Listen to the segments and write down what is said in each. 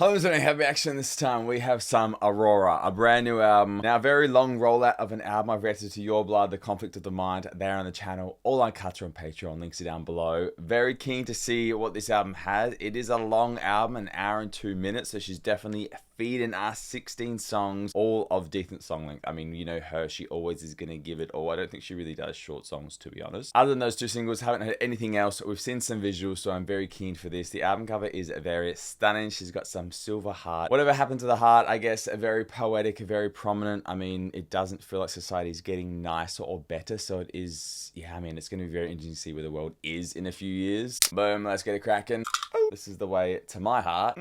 Homes on a heavy action this time. We have some Aurora, a brand new album. Now, a very long rollout of an album. I've reacted to Your Blood, The Conflict of the Mind, there on the channel. All uncut on Patreon. Links are down below. Very keen to see what this album has. It is a long album, an hour and 2 minutes. So she's definitely feeding us 16 songs, all of decent song length. I mean, you know her, she always is going to give it all. I don't think she really does short songs, to be honest. Other than those two singles, haven't heard anything else. We've seen some visuals, so I'm very keen for this. The album cover is very stunning. She's got some silver heart. Whatever happened to the heart, I guess, very poetic, very prominent. I mean, it doesn't feel like society's getting nicer or better, so it is, yeah, I mean, it's going to be very interesting to see where the world is in a few years. Boom, let's get it cracking. This is the way to my heart.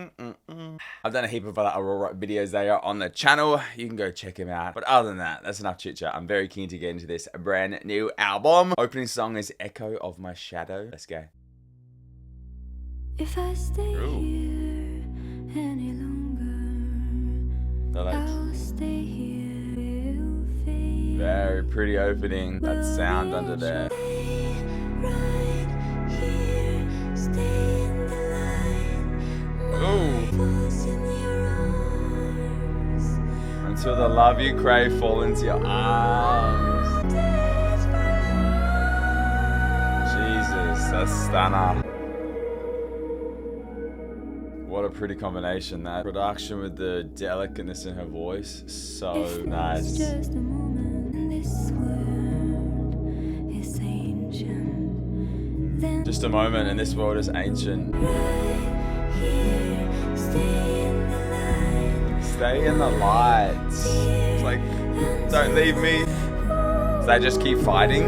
I've done a heap of other Aurora videos there on the channel. You can go check them out. But other than that, that's enough chit chat. I'm very keen to get into this brand new album. Opening song is Echo of My Shadow. Let's go. If I stay here any longer, I'll stay here, will fade. Very pretty opening. That sound under there. Until the love you crave fall into your arms. Jesus, that's stunner. What a pretty combination, that production with the delicateness in her voice. So nice. Just a moment in this world is ancient. Then Just a moment and this world is ancient. right here, Stay in the light. It's like, don't leave me. So they just keep fighting.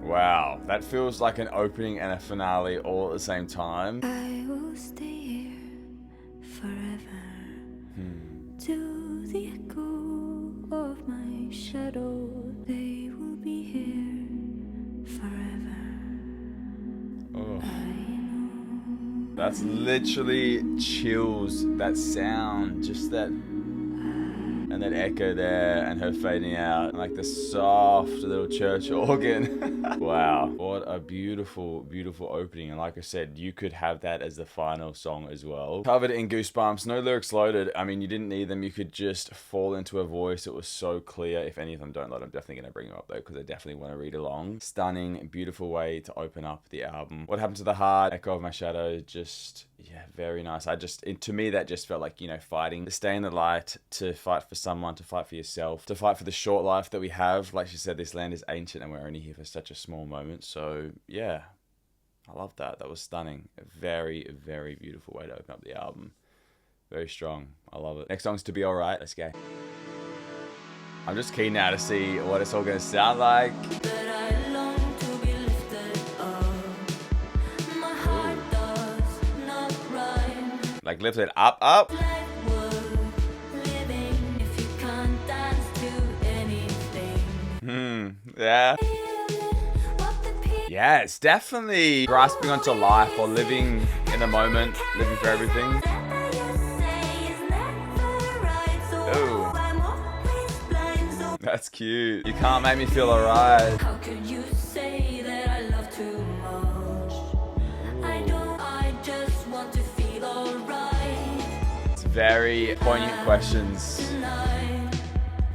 Wow, that feels like an opening and a finale all at the same time. I will stay here forever. To the echo of my shadow, they will be here forever. Oh. I know. That's literally chills, that sound, just that, and that echo there, and her fading out, and like the soft little church organ. Wow, what a beautiful, beautiful opening. And like I said, you could have that as the final song as well. Covered in goosebumps, no lyrics loaded. I mean, you didn't need them. You could just fall into a voice. It was so clear. If any of them don't load, I'm definitely going to bring them up though, because I definitely want to read along. Stunning, beautiful way to open up the album. What Happened to the Heart, Echo of My Shadow, just, yeah, very nice. To me, that just felt like, you know, fighting, to stay in the light, to fight for someone, to fight for yourself, to fight for the short life that we have. Like she said, this land is ancient and we're only here for such a small moment. So yeah, I love that. That was stunning. A very, very beautiful way to open up the album. Very strong. I love it. Next song's To Be Alright. Let's go. I'm just keen now to see what it's all going to sound like. That I long to be lifted up. My heart does not rhyme. Like lift it up, up. Life worth living if you can't dance to anything. Yeah. What the people Yeah, it's definitely grasping onto life or living in the moment, living for everything. that you say is never right. So Ooh. I'm always blind. So That's cute. You can't make me feel alright. how could you say that I love too much? I don't, I just want to feel alright It's very poignant questions. tonight.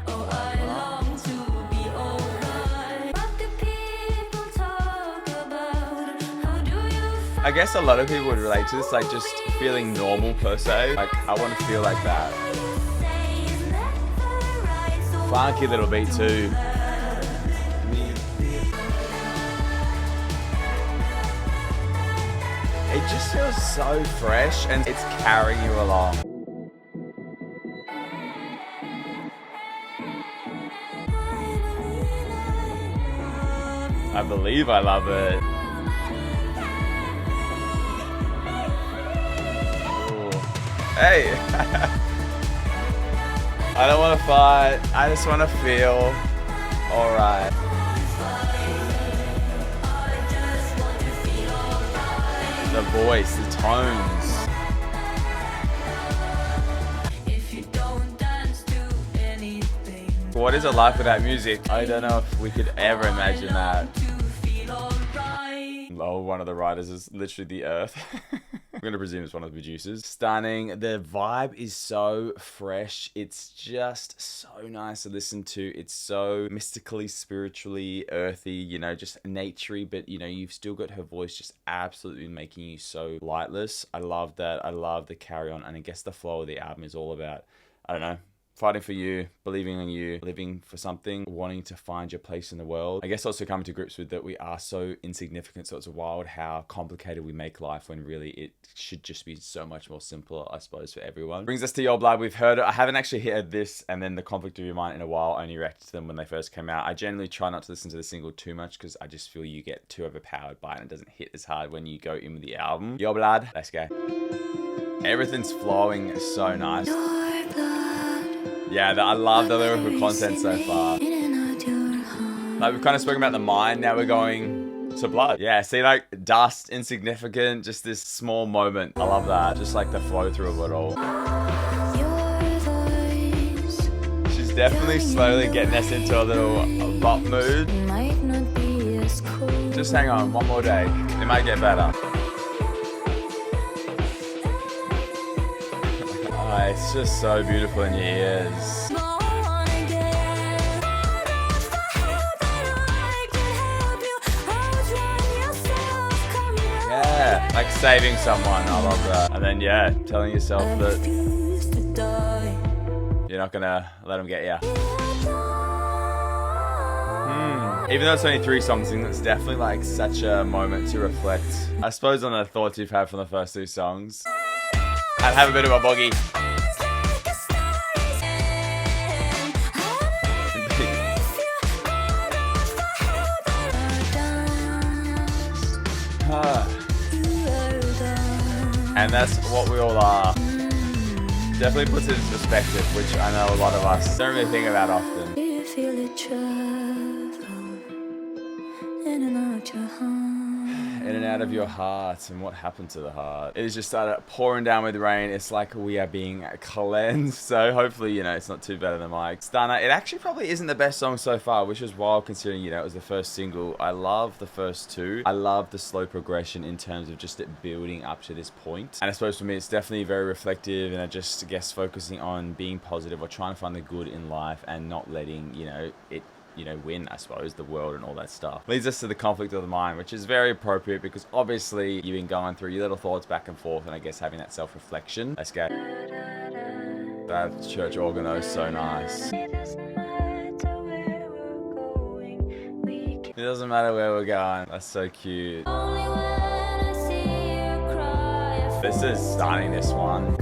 Oh, I long to be alright. What do people talk about? How do you feel? I guess a lot of people would relate to this, like just feeling normal per se. Like, I want to feel like that. You say is never right. So Funky little beat too. It just feels so fresh and it's carrying you along. I believe I love it. Ooh. Hey! I don't want to fight. I just want to feel alright. The voice, the tones. if you don't dance what is a life without music? I don't know if we could ever imagine that. Oh, one of the writers is literally the Earth. I'm going to presume it's one of the producers. Stunning. The vibe is so fresh. It's just so nice to listen to. It's so mystically, spiritually, earthy, you know, just naturey, but, you know, you've still got her voice just absolutely making you so lightless. I love that. I love the carry on. And I guess the flow of the album is all about, I don't know, fighting for you, believing in you, living for something, wanting to find your place in the world. I guess also coming to grips with that we are so insignificant, so it's wild how complicated we make life when really it should just be so much more simpler, I suppose, for everyone. Brings us to Your Blood. We've heard it. I haven't actually hit this and then The Conflict of Your Mind in a while. I only reacted to them when they first came out. I generally try not to listen to the single too much because I just feel you get too overpowered by it and it doesn't hit as hard when you go in with the album. Your Blood. Let's go. Everything's flowing so nice. Yeah, I love the lyrical content so far. Like, we've kind of spoken about the mind, now we're going to blood. Yeah, see, like, dust, insignificant, just this small moment. I love that. Just like the flow through of it all. She's definitely slowly getting us into a little bop mood. Just hang on, one more day. It might get better. It's just so beautiful in your ears. Yeah, like saving someone. I love that. And then, yeah, telling yourself that you're not gonna let them get you. Even though it's only 3 songs, it's definitely like such a moment to reflect, I suppose, on the thoughts you've had from the first 2 songs. And have a bit of a boogie. And that's what we all are. Definitely puts it into perspective, which I know a lot of us don't really think about often. Do you feel it travel in and out your heart? In and out of your heart, and what happened to the heart? It has just started pouring down with rain. It's like we are being cleansed. So hopefully, you know, it's not too bad of the mic. Stunner. It actually probably isn't the best song so far, which is wild considering, you know, it was the first single. I love the first 2. I love the slow progression in terms of just it building up to this point. And I suppose for me, it's definitely very reflective, and I just guess focusing on being positive or trying to find the good in life and not letting, you know, it, you know, win, I suppose, the world and all that stuff. Leads us to The Conflict of the Mind, which is very appropriate because obviously you've been going through your little thoughts back and forth, and I guess having that self-reflection. Let's go. That church organ is so nice. It doesn't matter where we're going. That's so cute. This is stunning, this one.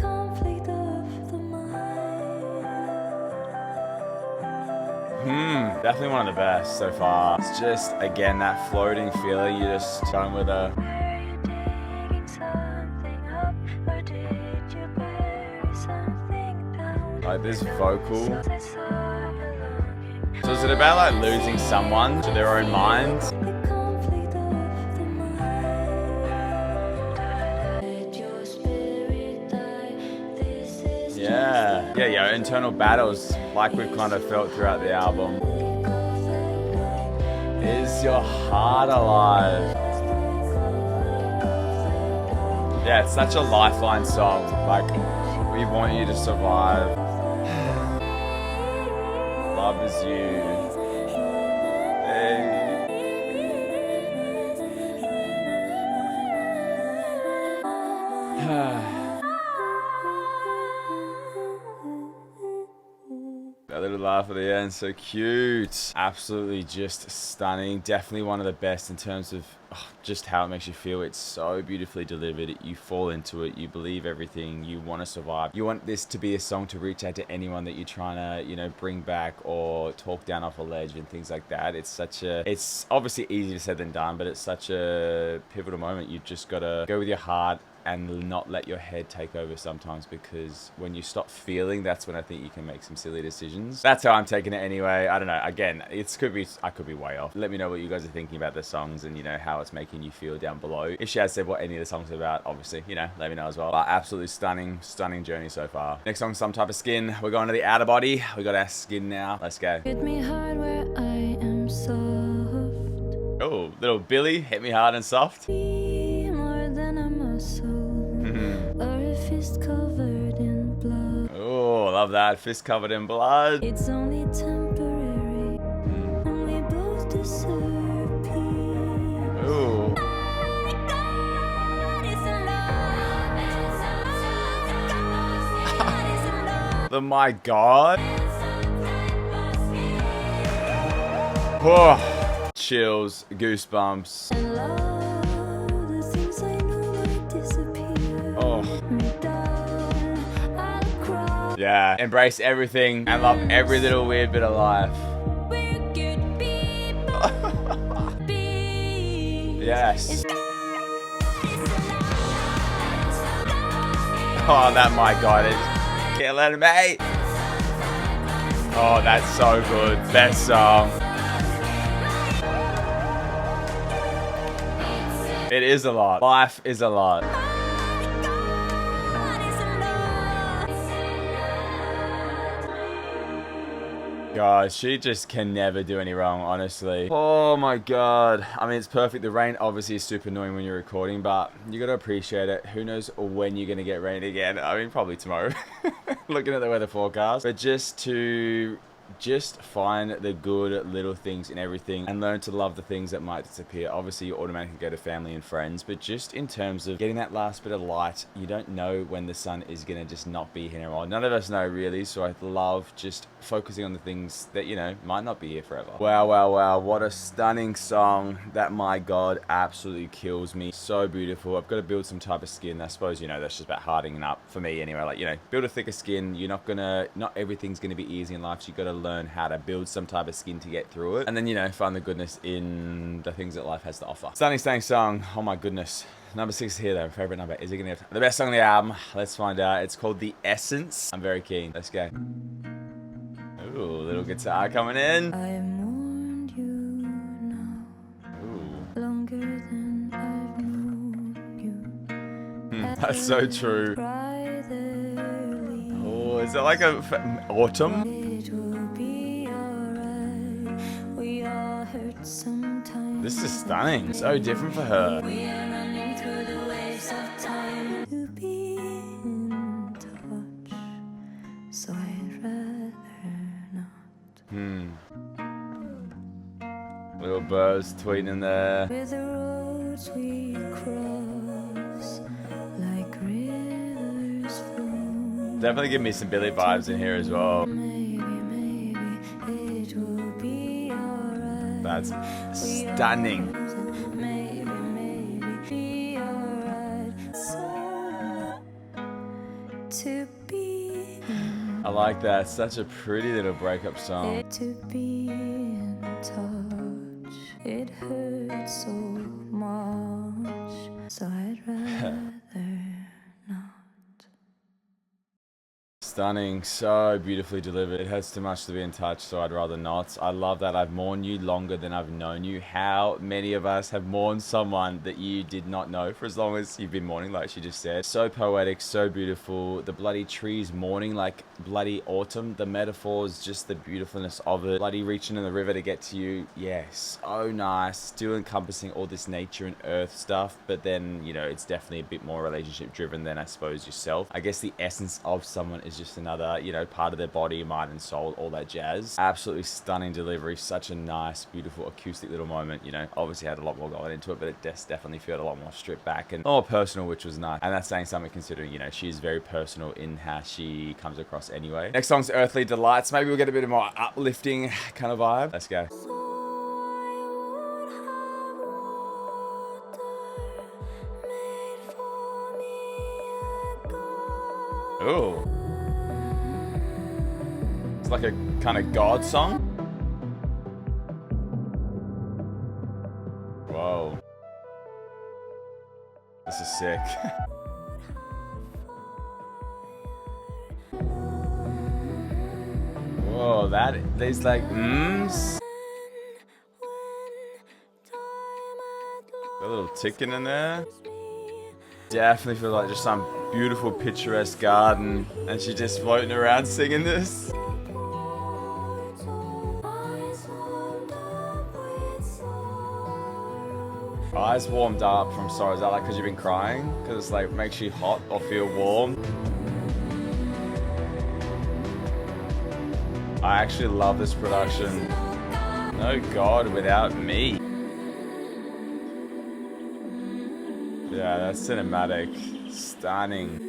Definitely one of the best so far. It's just, again, that floating feeling. You're just going with a... Like this vocal. So is it about like losing someone to their own mind? Yeah. Yeah, yeah, internal battles like we've kind of felt throughout the album. Is your heart alive? Yeah, it's such a lifeline song. Like, we want you to survive. Love is you. Hey. A little laugh at the end, so cute. Absolutely just stunning. Definitely one of the best in terms of just how it makes you feel. It's so beautifully delivered. You fall into it. You believe everything. You want to survive. You want this to be a song to reach out to anyone that you're trying to, you know, bring back or talk down off a ledge and things like that. It's obviously easier said than done, but it's such a pivotal moment. You've just got to go with your heart, and not let your head take over sometimes, because when you stop feeling, that's when I think you can make some silly decisions. That's how I'm taking it anyway. I don't know. Again, I could be way off. Let me know what you guys are thinking about the songs and, you know, how it's making you feel down below. If she has said what any of the songs are about, obviously, you know, let me know as well. But absolutely stunning journey so far. Next song, Some Type of Skin. We're going to the outer body. We got our skin now. Let's go. Hit me hard where I am soft. Oh, little Billy, hit me hard and soft. Be more than a muscle, or a fist covered in blood. Oh, love that. Fist covered in blood. It's only temporary, and we both deserve peace. Ooh. My God is love. God is love. The my God. Oh, chills, goosebumps. And love, the things I know might disappear. Oh. Me down, I'll cry. Yeah, embrace everything and love every little weird bit of life. Wicked people be. Yes. Oh, that my God is killing me. Oh, that's so good. Best song. It is a lot. Life is a lot. God, she just can never do any wrong, honestly. Oh my God. I mean, it's perfect. The rain obviously is super annoying when you're recording, but you got to appreciate it. Who knows when you're going to get rain again? I mean, probably tomorrow. Looking at the weather forecast. But just find the good little things in everything and learn to love the things that might disappear. Obviously, you automatically go to family and friends, but just in terms of getting that last bit of light, you don't know when the sun is going to just not be here anymore. None of us know, really, so I love just focusing on the things that, you know, might not be here forever. Wow, wow, wow. What a stunning song. That, my God, absolutely kills me. So beautiful. I've got to build some type of skin. I suppose, you know, that's just about hardening up for me anyway. Like, you know, build a thicker skin. You're not everything's going to be easy in life, so you got to learn how to build some type of skin to get through it, and then, you know, find the goodness in the things that life has to offer. Stunning song. Oh my goodness. Number 6 here though. Favorite number. Is it gonna have the best song on the album? Let's find out. It's called The Essence. I'm very keen. Let's go. Ooh, little guitar coming in. I mourned you now, Ooh. longer than I've known you. That's so true. Cry early. Oh, is it like a autumn? It will be alright. We all hurt sometimes. This is stunning. So different for her. We are running through the waves of time to be in touch. So I'd rather not. Little birds tweeting in there. With the roads we cross, like rivers flow. Definitely give me some Billy vibes in here as well. Maybe it will be alright. That's stunning. Maybe be alright. So to be I like that. Such a pretty little breakup song. to be in touch. It hurts so much. So I'd rather not. Stunning, so beautifully delivered. It hurts too much to be in touch, so I'd rather not. I love that. I've mourned you longer than I've known you. How many of us have mourned someone that you did not know for as long as you've been mourning, like she just said? So poetic, so beautiful. The bloody trees mourning like bloody autumn. The metaphors, just the beautifulness of it. Bloody reaching in the river to get to you. Yes, so nice. Still encompassing all this nature and earth stuff, but then, you know, it's definitely a bit more relationship driven than, I suppose, yourself. I guess the essence of someone is just another, you know, part of their body, mind and soul, all that jazz. Absolutely stunning delivery. Such a nice, beautiful acoustic little moment. You know, obviously had a lot more going into it, but it definitely felt a lot more stripped back and more personal, which was nice. And that's saying something considering, you know, she's very personal in how she comes across anyway. Next song's Earthly Delights. Maybe we'll get a bit of more uplifting kind of vibe. Let's go. So I won't have water made for me a God. Ooh. It's like a kind of God song. Whoa. This is sick. Oh, there's like mms. A little ticking in there. Definitely feel like just some beautiful picturesque garden, and she's just floating around singing this. Eyes warmed up from sorrow. Is that like because you've been crying? Because it's like makes you hot or feel warm. I actually love this production. No God without me. Yeah, that's cinematic. Stunning.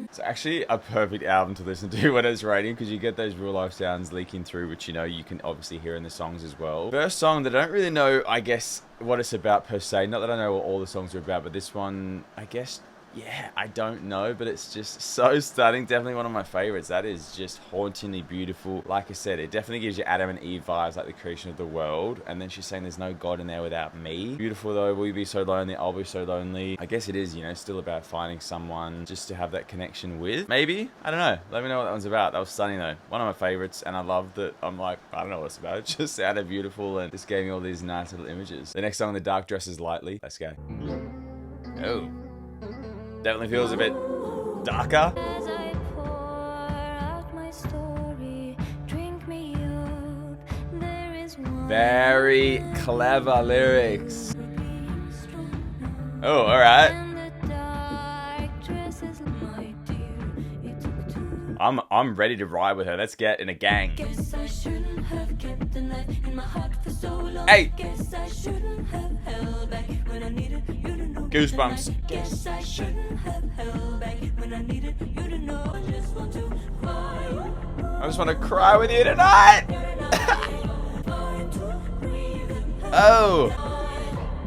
It's actually a perfect album to listen to when it's raining, because you get those real life sounds leaking through, which you know you can obviously hear in the songs as well. First song that I don't really know, I guess, what it's about per se. Not that I know what all the songs are about, but this one, I guess, yeah, I don't know, but it's just so stunning. Definitely one of my favorites. That is just hauntingly beautiful. Like I said, it definitely gives you Adam and Eve vibes, like the creation of the world. And then she's saying there's no God in there without me. Beautiful though. Will you be so lonely? I'll be so lonely. I guess it is, you know, still about finding someone just to have that connection with. Maybe? I don't know. Let me know what that one's about. That was stunning though. One of my favorites. And I love that I'm like, I don't know what it's about. It just sounded beautiful and just gave me all these nice little images. The next song, The Dark Dresses Lightly. Let's go. Oh. Definitely feels a bit darker. As I pour out my story, drink me up. There is one Very clever lyrics. being strong. Oh, alright. And the dark dresses, my dear, it took two. I'm ready to ride with her. Let's get in a gang. Guess I shouldn't have kept the knife in my heart for so long. Hey! Guess I shouldn't have held back when I needed you to know. Goosebumps. Guess I shouldn't have held back when I needed you to know. I just want to cry. I just want to cry with you tonight. Oh.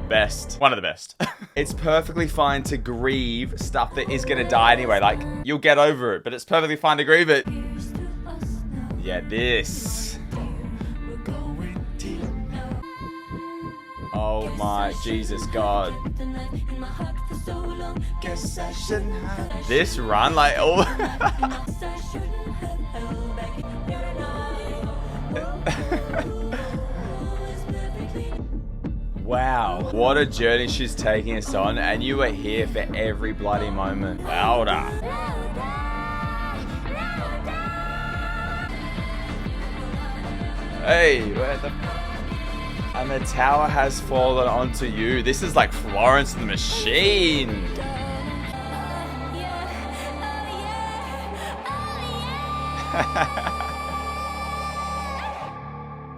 Best. One of the best. It's perfectly fine to grieve stuff that is going to die anyway. Like, you'll get over it, but it's perfectly fine to grieve it. Yeah, this. Oh my Jesus God. Guess I shouldn't have. This run, like, oh. Wow, what a journey she's taking us on, and you were here for every bloody moment. Louder. Hey, where the... And the tower has fallen onto you. This is like Florence and the Machine.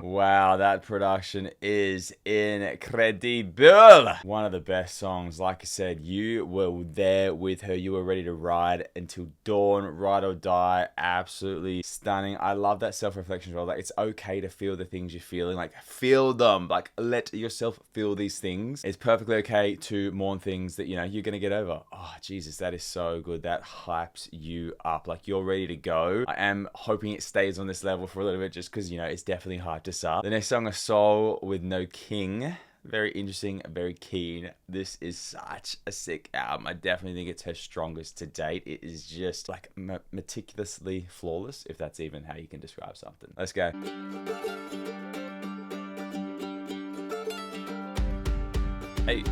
Wow, that production is incredible. One of the best songs. Like I said, you were there with her. You were ready to ride until dawn, ride or die. Absolutely stunning. I love that self-reflection as well. Like, it's okay to feel the things you're feeling. Like, feel them. Like, let yourself feel these things. It's perfectly okay to mourn things that, you know, you're going to get over. Oh, Jesus, that is so good. That hypes you up. Like, you're ready to go. I am hoping it stays on this level for a little bit, just because, you know, it's definitely hyped us up. The next song, A Soul with No King. Very interesting, very keen. This is such a sick album. I definitely think it's her strongest to date. It is just like meticulously flawless, if that's even how you can describe something. Let's go. Hey.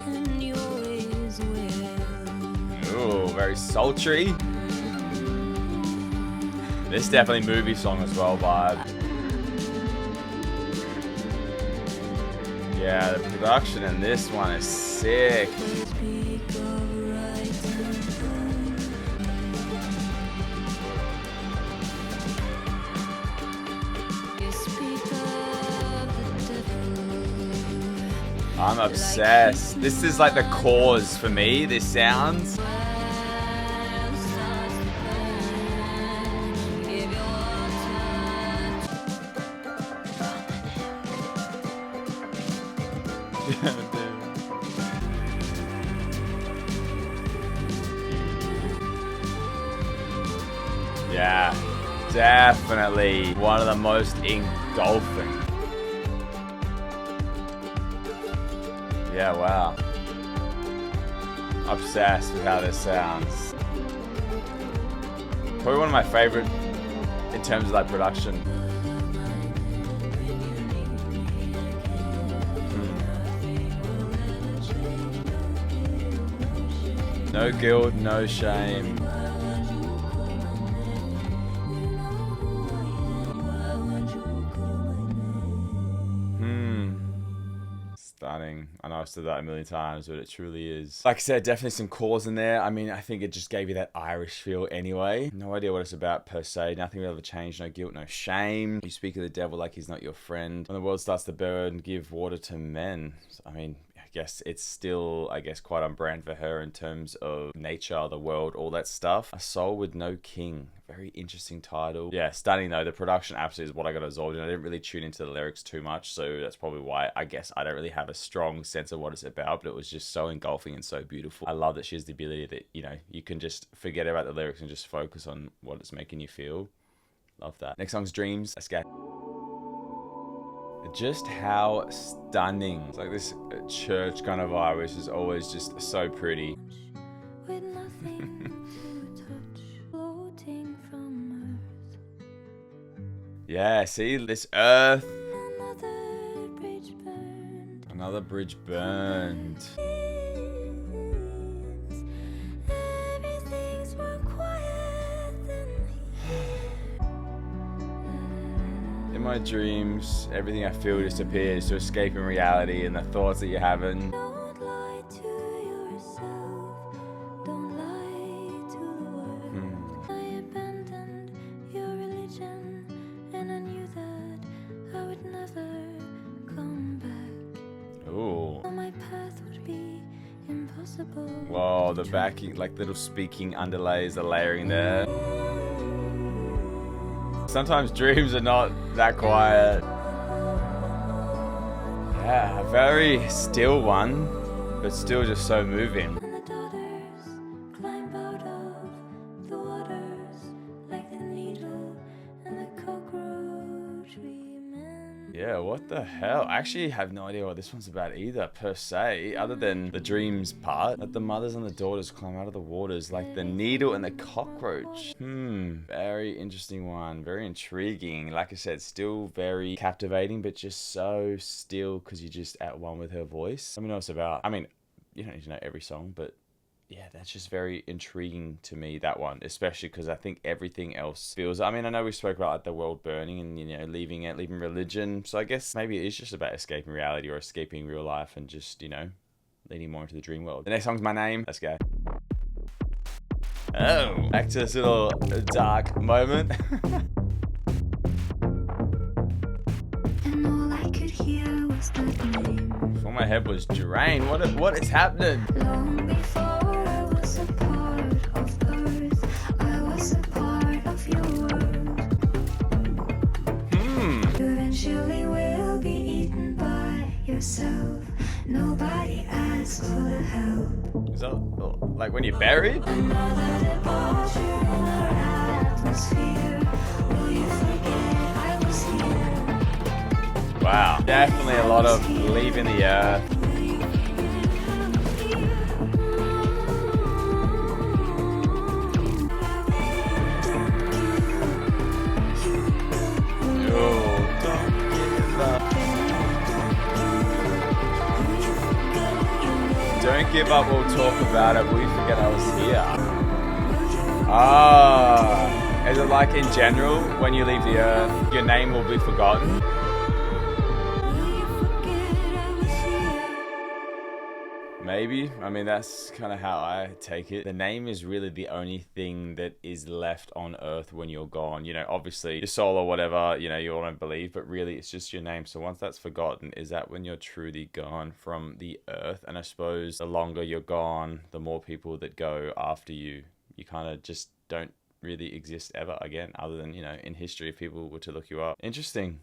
Ooh, very sultry. This definitely movie song as well, vibe. Yeah, the production in this one is sick. I'm obsessed. This is like the cause for me, this sounds. Yeah, definitely one of the most engulfing. Yeah, wow. Obsessed with how this sounds. Probably one of my favorite. in terms of like production. No guilt, no shame. Stunning. I know I've said that a million times, but it truly is. Like I said, definitely some chords in there. I mean, I think it just gave you that Irish feel anyway. No idea what it's about per se. Nothing will ever change. No guilt, no shame. You speak of the devil like he's not your friend. When the world starts to burn, give water to men. I mean, I guess it's still, quite on brand for her in terms of nature, the world, all that stuff. A soul with no king. Very interesting title. Yeah, stunning though. The production absolutely is what I got absorbed in. I didn't really tune into the lyrics too much, so that's probably why I guess I don't really have a strong sense of what it's about, but it was just so engulfing and so beautiful. I love that she has the ability that, you know, you can just forget about the lyrics and just focus on what it's making you feel. Love that. Next song's Dreams. Let's go. Just how stunning. It's like this church kind of vibe, which is always just so pretty. With nothing to touch, floating from earth. Yeah, see this earth. Another bridge burned. Another bridge burned. Everything's more quiet than In my dreams, everything I feel disappears to escape in reality and the thoughts that you're having. Don't lie to yourself. Don't lie to the world. I abandoned your religion, and I knew that I would never come back. Ooh. My path would be impossible. Whoa, the backing, like little speaking underlays, the layering there. Sometimes dreams are not that quiet. Yeah, a very still one, but still just so moving. And the daughters climb out of the waters like the needle and the cockroach women. Yeah, what the hell? I actually have no idea what this one's about either, per se, other than the dreams part. That the mothers and the daughters climb out of the waters like the needle and the cockroach. Very interesting one. Very intriguing. Like I said, still very captivating, but just so still because you're just at one with her voice. Let me know what it's about. I mean, you don't need to know every song, but yeah, that's just very intriguing to me, that one, especially because I think everything else feels, I mean, I know we spoke about like the world burning and, you know, leaving religion, so I guess maybe it is just about escaping reality or escaping real life and just, you know, leading more into the dream world. The next song's My Name. Let's go. Oh, back to this little dark moment. And all I could hear was that name. Before my head was drained. What is happening? Long before I was a part of earth, I was a part of your world. You eventually will be eaten by yourself. Nobody asks for the help. Is that like when you're buried? Another departure in our atmosphere. Will you forget I was here? Wow, definitely a lot of leaving the earth. Don't give up, we'll talk about it. Will you forget I was here? Ah, is it like in general, when you leave the earth, your name will be forgotten? Maybe. I mean, that's kind of how I take it. The name is really the only thing that is left on earth when you're gone. You know, obviously your soul or whatever, you know, you all don't believe, but really it's just your name. So once that's forgotten, is that when you're truly gone from the earth? And I suppose the longer you're gone, the more people that go after you, you kind of just don't really exist ever again, other than, you know, in history, if people were to look you up. Interesting.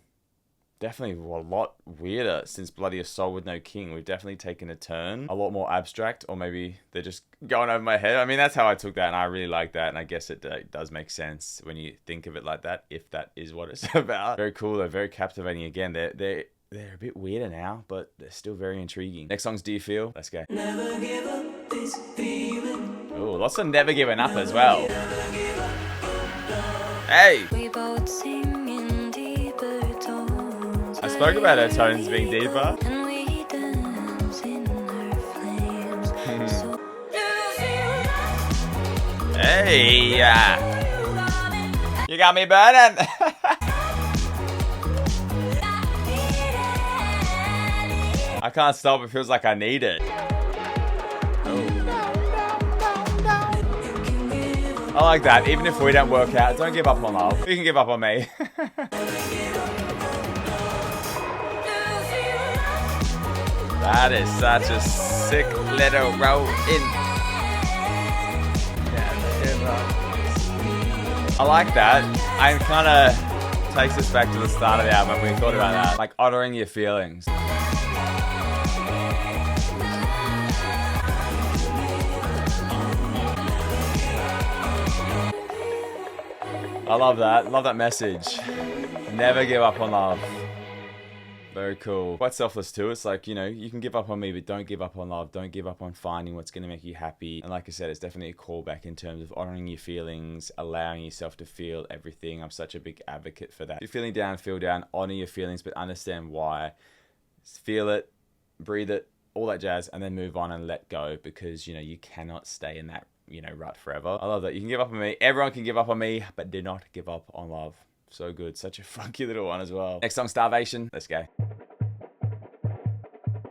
Definitely a lot weirder since Bloody A Soul with No King. We've definitely taken a turn, a lot more abstract, or maybe they're just going over my head. I mean, that's how I took that, and I really like that, and I guess it does make sense when you think of it like that, if that is what it's about. Very cool though, very captivating. Again, they're a bit weirder now, but they're still very intriguing. Next song's Do You Feel? Let's go. Never give up this feeling. Oh, lots of never giving up as well. Never give up, Hey! We both sing in deeper tones. I spoke about her tones being deeper. And we dance in her flames. So Hey! You got me burning! I can't stop, it feels like I need it. I like that. Even if we don't work out, don't give up on love. You can give up on me. That is such a sick little roll in. I like that. I kind of takes us back to the start of the album when we thought about that. Like honoring your feelings. I love that. Love that message. Never give up on love. Very cool. Quite selfless too. It's like, you know, you can give up on me, but don't give up on love. Don't give up on finding what's going to make you happy. And like I said, it's definitely a callback in terms of honoring your feelings, allowing yourself to feel everything. I'm such a big advocate for that. If you're feeling down, feel down. Honor your feelings, but understand why. Feel it, breathe it, all that jazz, and then move on and let go, because, you know, you cannot stay in that, you know, rut forever. I love that. You can give up on me. Everyone can give up on me, but do not give up on love. So good. Such a funky little one as well. Next song, Starvation. Let's go.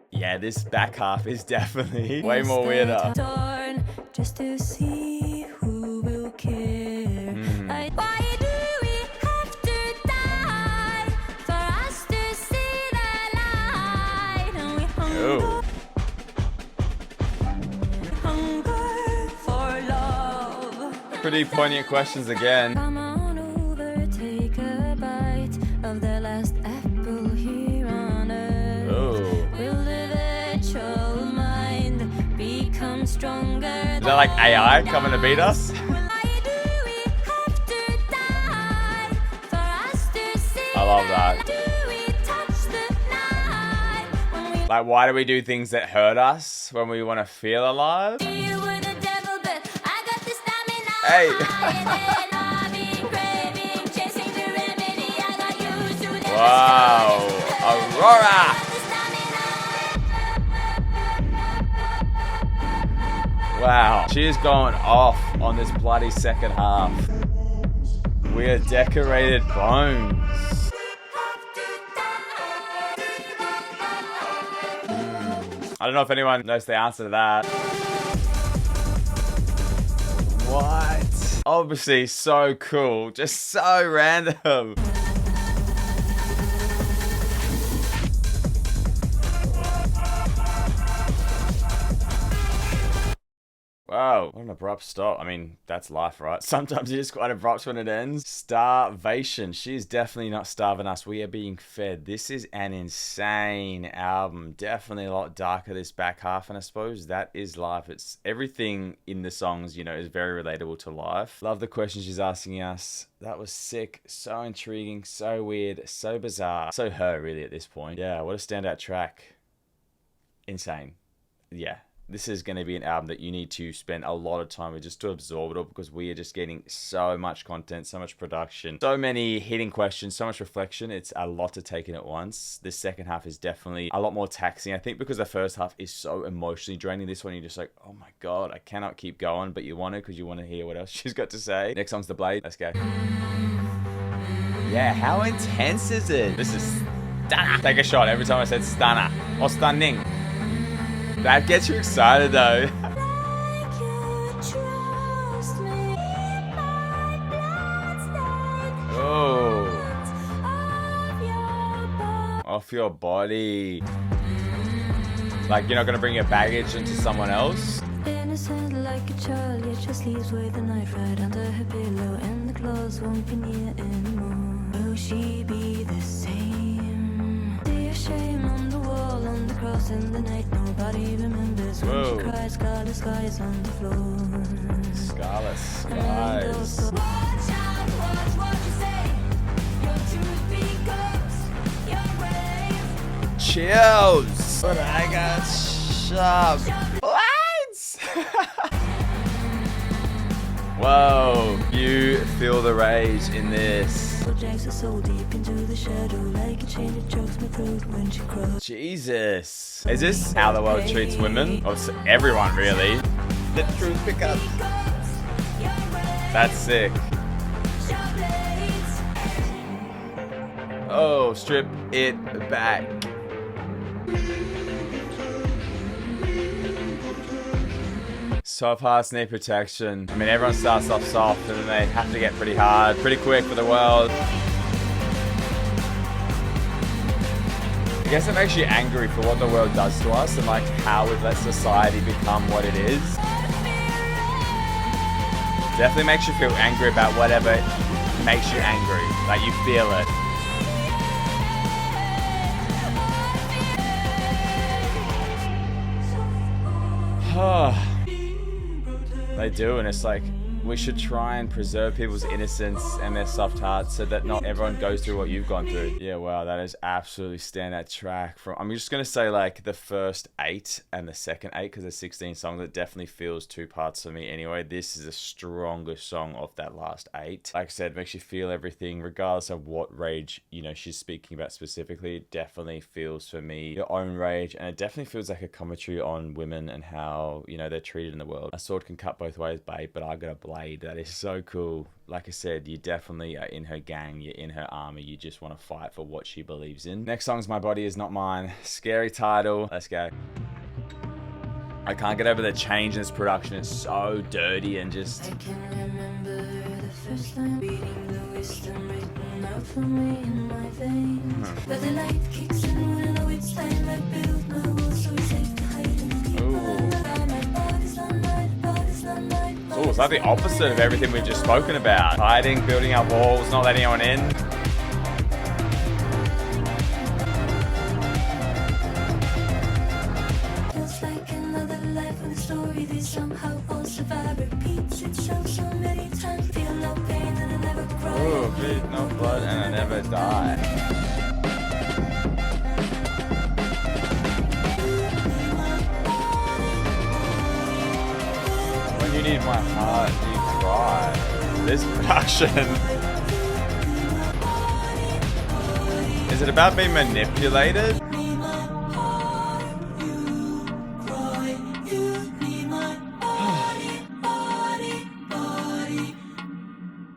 Yeah, this back half is definitely way more weirder. Just to see who will care. Why do we have to die for us to see the light? And we hunger for love. Pretty poignant questions again. Come on over, take a bite of the last apple here on earth. Will the virtual mind become stronger? Is that like AI coming to beat us? I love that. Like, why do we do things that hurt us when we want to feel alive? Hey! Wow! Aurora! Wow, she is going off on this bloody second half. We are decorated bones. I don't know if anyone knows the answer to that. What? Obviously so cool, just so random. Wow, what an abrupt stop. I mean, that's life, right? Sometimes it is quite abrupt when it ends. Starvation. She's definitely not starving us. We are being fed. This is an insane album. Definitely a lot darker this back half, and I suppose that is life. It's everything in the songs, you know, is very relatable to life. Love the questions she's asking us. That was sick. So intriguing, so weird, so bizarre. So her, really, at this point. Yeah, what a standout track. Insane. Yeah. This is going to be an album that you need to spend a lot of time with just to absorb it all, because we are just getting so much content, so much production, so many hidden questions, so much reflection. It's a lot to take in at once. This second half is definitely a lot more taxing. I think because the first half is so emotionally draining, this one you're just like, oh my God, I cannot keep going, but you want to because you want to hear what else she's got to say. Next song's The Blade. Let's go. Yeah, how intense is it? This is stunner. Take a shot every time I said stunner or stunning. That gets you excited though. Oh. Off your body. Like you're not gonna bring your baggage into someone else. Innocent like a child, yet she sleeps with a knife right under her pillow, and the claws won't be near anymore. Will she be the same? See a shame on the wall, on the cross in the night. Nobody remembers when she cries. Scarlet skies on the floor. Scarlet skies. Watch out, watch what you say. Your truth becomes your grave. Chills. But I got sharp blades. Whoa, you feel the rage in this. Jesus. Is this how the world treats women? Or everyone, really? The truth pickup. That's sick. Oh, strip it back. So past knee protection. I mean, everyone starts off soft and then they have to get pretty hard, pretty quick for the world. I guess it makes you angry for what the world does to us and like how we've let society become what it is. Definitely makes you feel angry about whatever makes you angry. Like you feel it. They do, and it's like we should try and preserve people's innocence and their soft hearts so that not everyone goes through what you've gone through. Yeah, wow, that is absolutely standout track. From I'm just gonna say like the first 8 and the second 8 because there's 16 songs. It definitely feels 2 parts for me. Anyway, this is the strongest song of that last 8. Like I said, makes you feel everything, regardless of what rage she's speaking about specifically. It definitely feels for me your own rage, and it definitely feels like a commentary on women and how they're treated in the world. A sword can cut both ways, babe, but I got a blade. That is so cool. Like I said, you definitely are in her gang, you're in her army, you just want to fight for what she believes in. Next song's My Body Is Not Mine. Scary title. Let's go. I can't get over the change in this production. It's so dirty and just... I can remember the first time reading the wisdom written out for me in my veins. But the light kicks in when I know it's time. I build my walls so it's safe to hide in the Oh, it's like the opposite of everything we've just spoken about. Hiding, building up walls, not letting anyone in. Feels like another life when the story they somehow all survive repeats itself so many times. Feel no pain and I never cry. Ooh, bleed no blood and I never die. You need my heart, you cry. This production. Is it about being manipulated?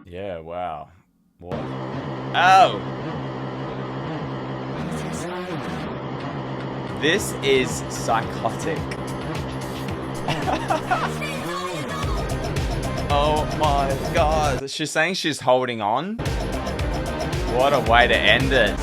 Yeah, wow. What? Oh! This is psychotic. Oh my god. She's saying she's holding on? What a way to end it.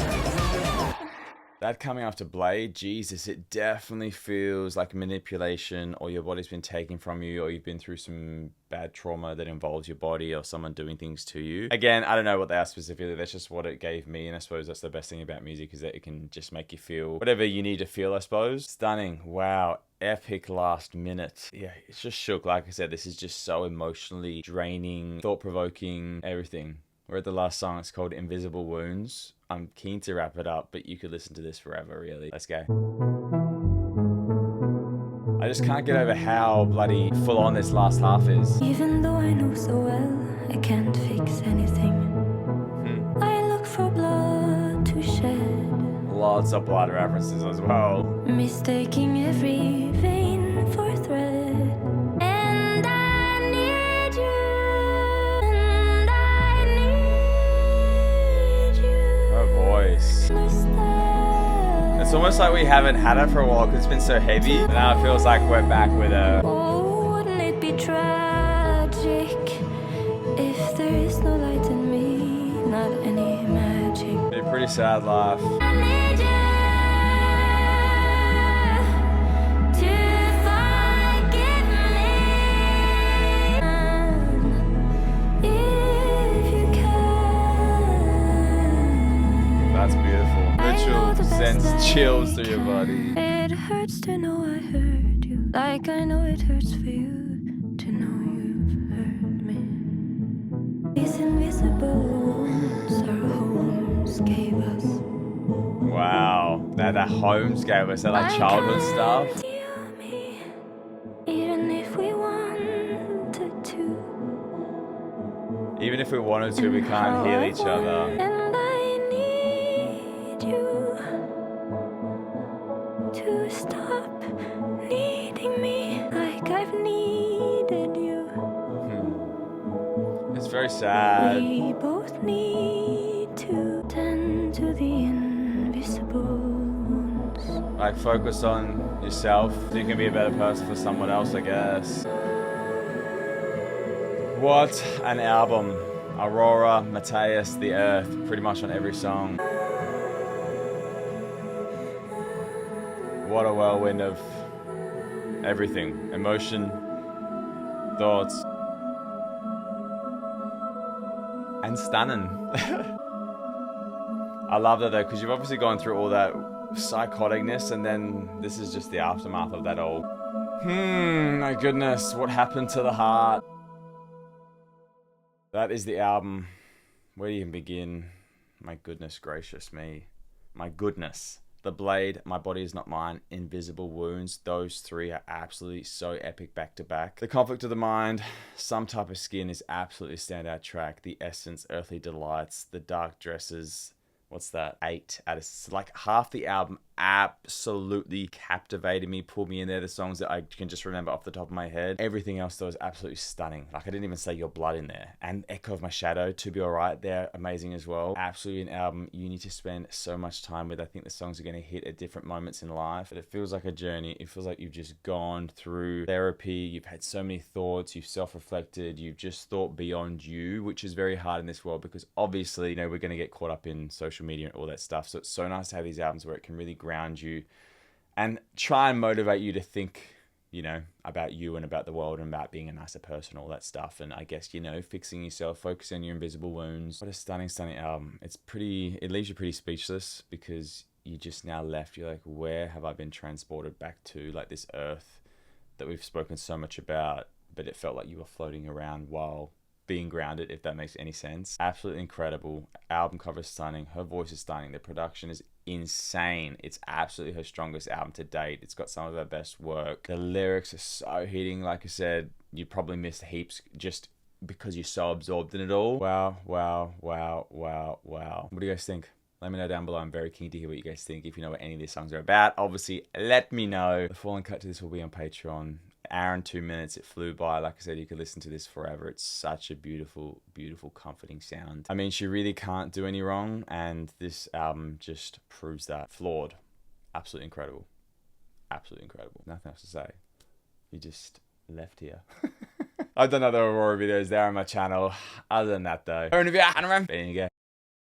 That coming after Blade, Jesus, it definitely feels like manipulation, or your body's been taken from you, or you've been through some bad trauma that involves your body or someone doing things to you. Again, I don't know what they are specifically, that's just what it gave me, and I suppose that's the best thing about music, is that it can just make you feel whatever you need to feel, I suppose. Stunning. Wow. Epic last minute. Yeah, it's just shook. Like I said, this is just so emotionally draining, thought-provoking, everything. We're at the last song. It's called Invisible Wounds. I'm keen to wrap it up, but you could listen to this forever, really. Let's go. I just can't get over how bloody full on this last half is. Even though I know so well, I can't fix anything. I look for blood to shed. Lots of blood references as well. Mistaking every vein for thread. And I need you. And I need you. Her voice. It's almost like we haven't had her for a while because it's been so heavy. Now it feels like we're back with her. Oh, wouldn't it be tragic if there is no light in me, not any magic? Be a pretty sad laugh. I need you to forgive me if you can. That's beautiful. Ritual sends chills through your body. It hurts to know I hurt you, like I know it hurts for you to know you've hurt me. These invisible wounds our homes gave us. Wow, that homes gave us, that like childhood stuff. Even if we wanted to, Even if we wanted to, we can't heal each other. And I need you to stop needing me like I've needed you. It's very sad. We both need to tend to the invisible wounds. Like, focus on yourself so you can be a better person for someone else, I guess. What an album. Aurora, Matthias, The Earth, pretty much on every song. What a whirlwind of everything. Emotion, thoughts, and stunning. I love that though, because you've obviously gone through all that psychoticness, and then this is just the aftermath of that all. My goodness, what happened to the heart? That is the album. Where do you even begin? My goodness gracious me. My goodness. The Blade, My Body Is Not Mine, Invisible Wounds. Those three are absolutely so epic back to back. The Conflict of the Mind, Some Type of Skin is absolutely a standout track. The Essence, Earthly Delights, The Dark Dresses. What's that? 8 out of like half the album absolutely captivated me, pulled me in there. The songs that I can just remember off the top of my head. Everything else though is absolutely stunning. Like I didn't even say Your Blood in there, and Echo of My Shadow, To Be Alright, they're amazing as well. Absolutely an album you need to spend so much time with. I think the songs are going to hit at different moments in life, but it feels like a journey. It feels like you've just gone through therapy. You've had so many thoughts. You've self-reflected. You've just thought beyond you, which is very hard in this world because obviously, you know, we're going to get caught up in social media and all that stuff. So it's so nice to have these albums where it can really ground you and try and motivate you to think, you know, about you and about the world and about being a nicer person, all that stuff. And I guess, you know, fixing yourself, focusing on your invisible wounds. What a stunning, stunning album. It leaves you pretty speechless because you just now left. You're like, where have I been transported back to? Like this earth that we've spoken so much about, but it felt like you were floating around while being grounded, if that makes any sense. Absolutely incredible. Album cover is stunning. Her voice is stunning. The production is insane. It's absolutely her strongest album to date. It's got some of her best work. The lyrics are so hitting. Like I said, you probably missed heaps just because you're so absorbed in it all. Wow, wow, wow, wow, wow. What do you guys think? Let me know down below. I'm very keen to hear what you guys think. If you know what any of these songs are about, obviously let me know. The full uncut to this will be on Patreon. Hour and 2 minutes, it flew by. Like I said, you could listen to this forever. It's such a beautiful, beautiful, comforting sound. I mean, she really can't do any wrong, and this album just proves that. Flawed. Absolutely incredible. Absolutely incredible. Nothing else to say. You just left here. I've done other Aurora videos there on my channel. Other than that, though, there you go.